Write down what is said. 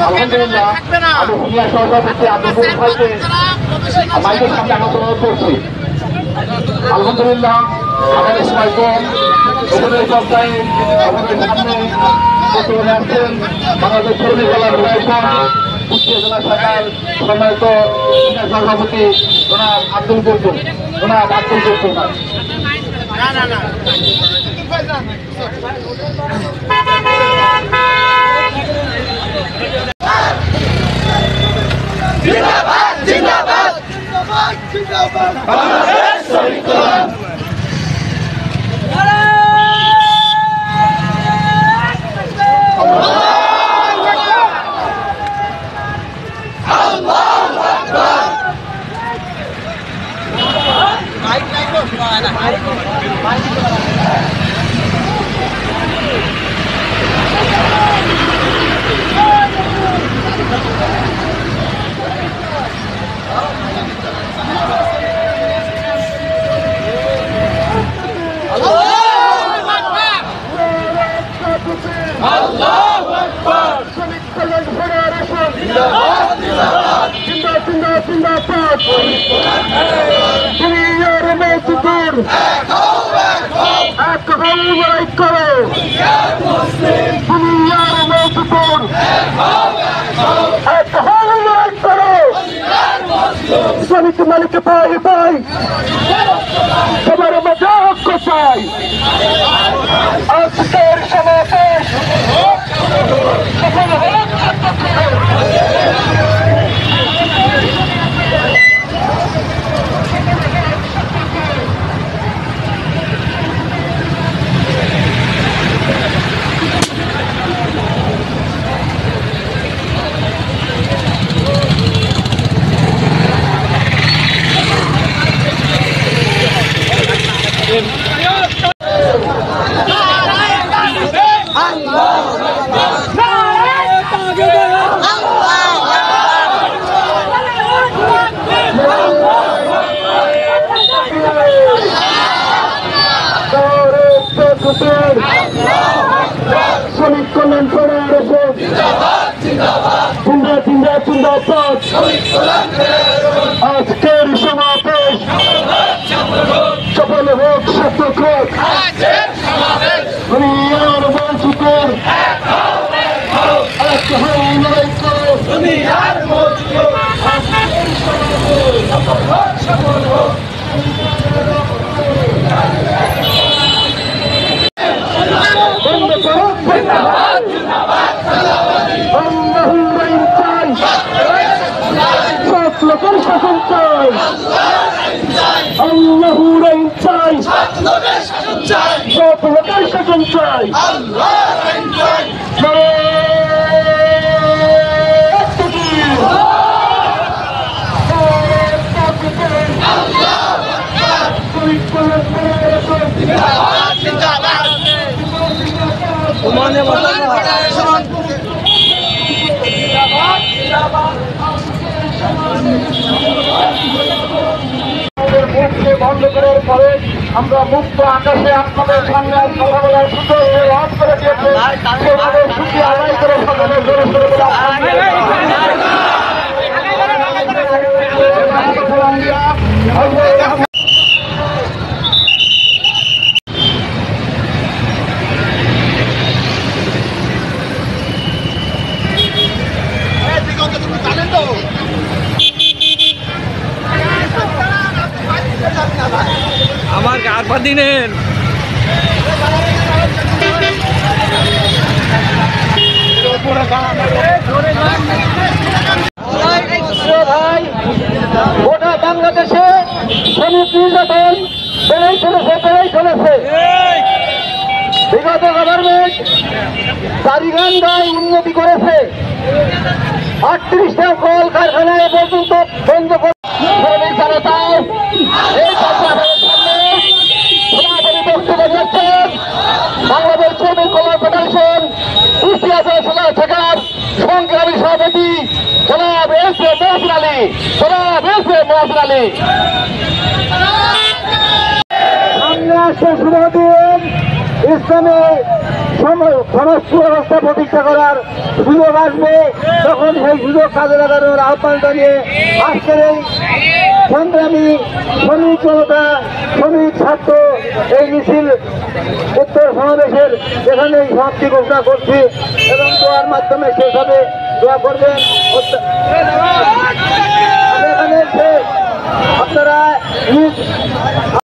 আলহামদুলিল্লাহ আমি সিনিয়র সহসভাপতি আব্দুল ভাইকে মাইকের সামনে আমন্ত্রণ করছি। আলহামদুলিল্লাহ আমাদের সময় কম ওখানে সপ্তাহে আমাদের সামনে বর্তমানে আসছেন বাংলাদেশ শ্রমিক জেলার কুষ্টিয়া জেলা শাখার সম্মানিত সিনিয়র সভাপতি জনাব আব্দুল কুলসুম। জিন্দাবাদ জিন্দাবাদ জিন্দাবাদ বাংলাদেশ শ্রমিক কল্যাণ শ্রমিক মালিক পাই পাই সবার মজা হক্ক চাই। আজকের সমাবেশ সফল হোক। শ্রমিক কল্যাণ ফেডারেশন জিন্দাবাদ। আজকের সমাবেশ সফল হোক, সার্থক হোক। দুনিয়ার মজদুর এক হয়ে লড়াই করো। সফল হোক। লোকের শাসন চাই, আল্লাহর আইন চাই, সব লোকের শাসন চাই। মুখকে বন্ধ করার পরে আমরা মুক্ত আকাশে আপনাদের সামনে কথা বলার সুযোগ লাভ করে দিয়েছে। সেভাবে সুখী আদায় করে সকলের জোরে সরে বলে আমার গার পা দিনের গোটা বাংলাদেশে শ্রমিক নির্যাতন বেড়েই চলেছে। বিগত গভর্নমেন্ট কারিগঞ্জায় উন্নতি করেছে, 38টা কল কারখানায় পর্যন্ত বন্ধ করে শ্রমিক জনতাও এই বক্তব্য দিচ্ছেন। বাংলাদেশ শ্রমিক কল্যাণ ফেডারেশন কুষ্টিয়া জেলা শাখার সংগ্রামী সভাপতি জনাব এস এ মহসিন আলী। সামনে আসছে শুভ দিন ইসলামী সমাজ সুব্যবস্থা প্রতিষ্ঠা করার সুযোগ আসবে, তখন সেই সুযোগ কাজে লাগানোর আহ্বান জানিয়ে আজকের এই সংগ্রামী শ্রমিক জনতা, শ্রমিক ছাত্র এই মিছিল উত্তর সমাবেশের এখানেই সমাপ্তি ঘোষণা করছি এবং দোয়ার মাধ্যমে শেষ হবে। দোয়া করবেন।